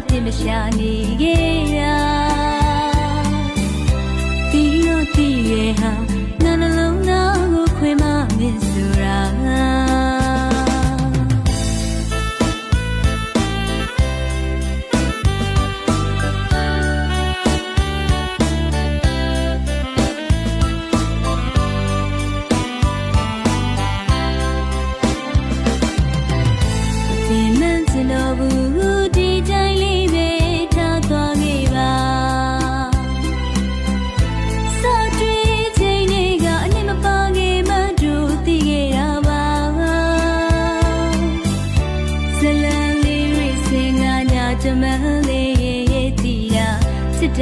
ဖြစ်မရှာနေခဲ့တာပြီးတော့တည်ရဲ့ဟာငါနှလုံးသားကိုခွဲမမင်းဆိုတာ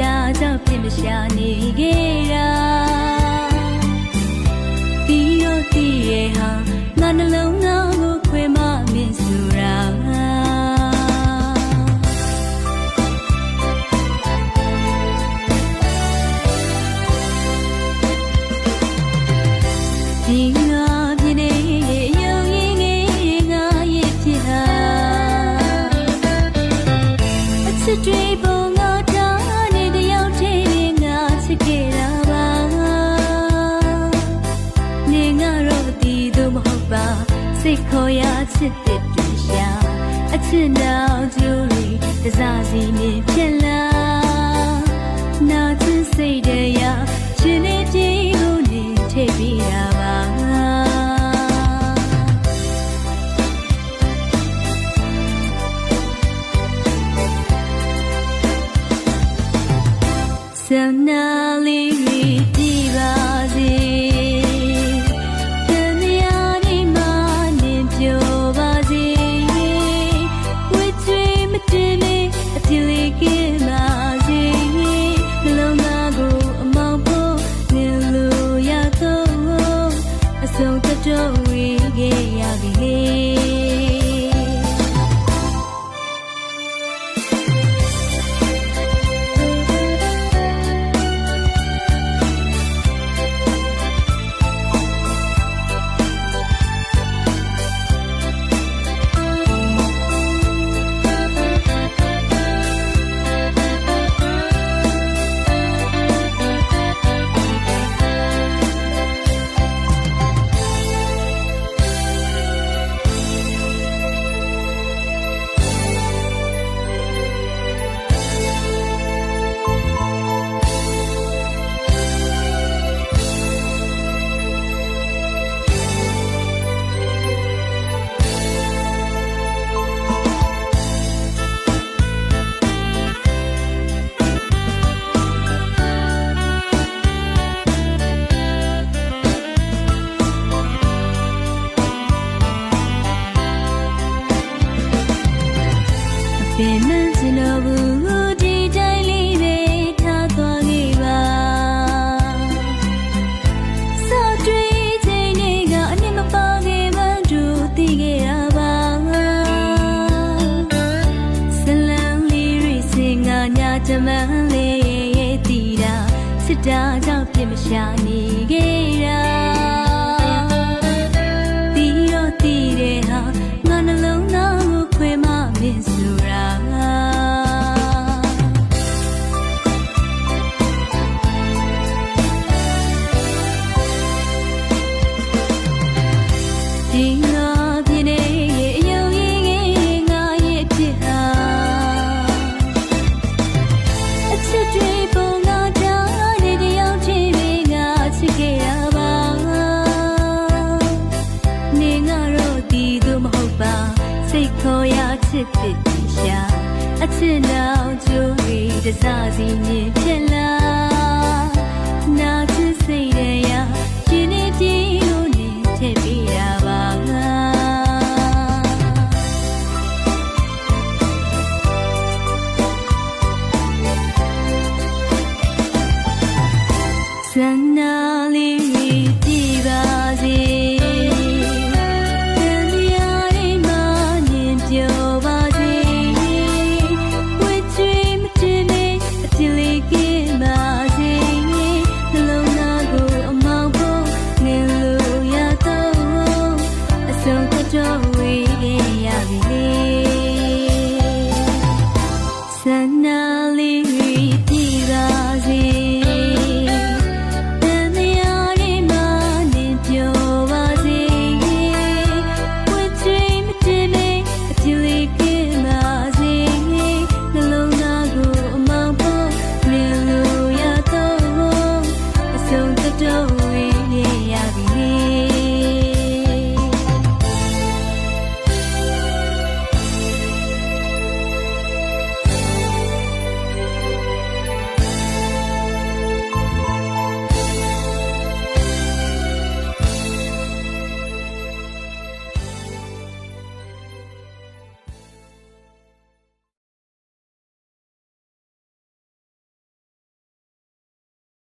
ဒါကြောင့်ဖြစ်မရှာနေခဲ့တာပြီးတော့တည်ရဲ့ဟာငါနှလုံးသားကိုခွဲမမင်းဆိုတာဒီငါပြင်းနေရုံရင်းငယ်ငါရဲ့ဖြစ်ဟာအချစ်တွေပုံစိတ်ခေါ်ရချစ်တဲ့တူရှာအချစ်နောက်ကျူရီတစားစီမြင်ဖြစ်လာနာချစ်စိတ်တရားရှင်နေပြေကိုနေထည့်ပြီးတာပါစနာလေးကြည့်ပါစေတော့ဝေးခဲ့ရပြီပြန်မစင်တော့ဘူးဒီတိုင်းလေးပဲထားသွားခဲ့ပါစောတွေ့ချိန်တွေကအနစ်မပါခဲ့မှတို့သိခဲ့ရပါဇလံလေးရိစင်ငါညာတမန်လေးရဲ့တည်တာစစ်တာကြောင့်ဖြစ်မရှာနေခဲ့တာပြီးတော့တည်တဲ့ဟာငါနှလုံးသားကိုခွဲမမင်းဆိုတာဒီငါပြင်းနေရုံရင်းငယ်ငါရဲ့ဖြစ်ဟာအချစ်တွေပုံငါတာတဲ့တယောက်ချင်းပဲငါချစ်ခဲ့ရပါနေငါတော့ဒီသူမဟုတ်ပါစိတ်ခေါ်ရချစ်ဖြစ်ရှာအချစ်နောက်ကျူရီတစားစီမြင်ဖြစ်လာနာချစ်စိတ်တရားရှင်နေပြေကိုနေထည့်ပြီးတာပါစနာ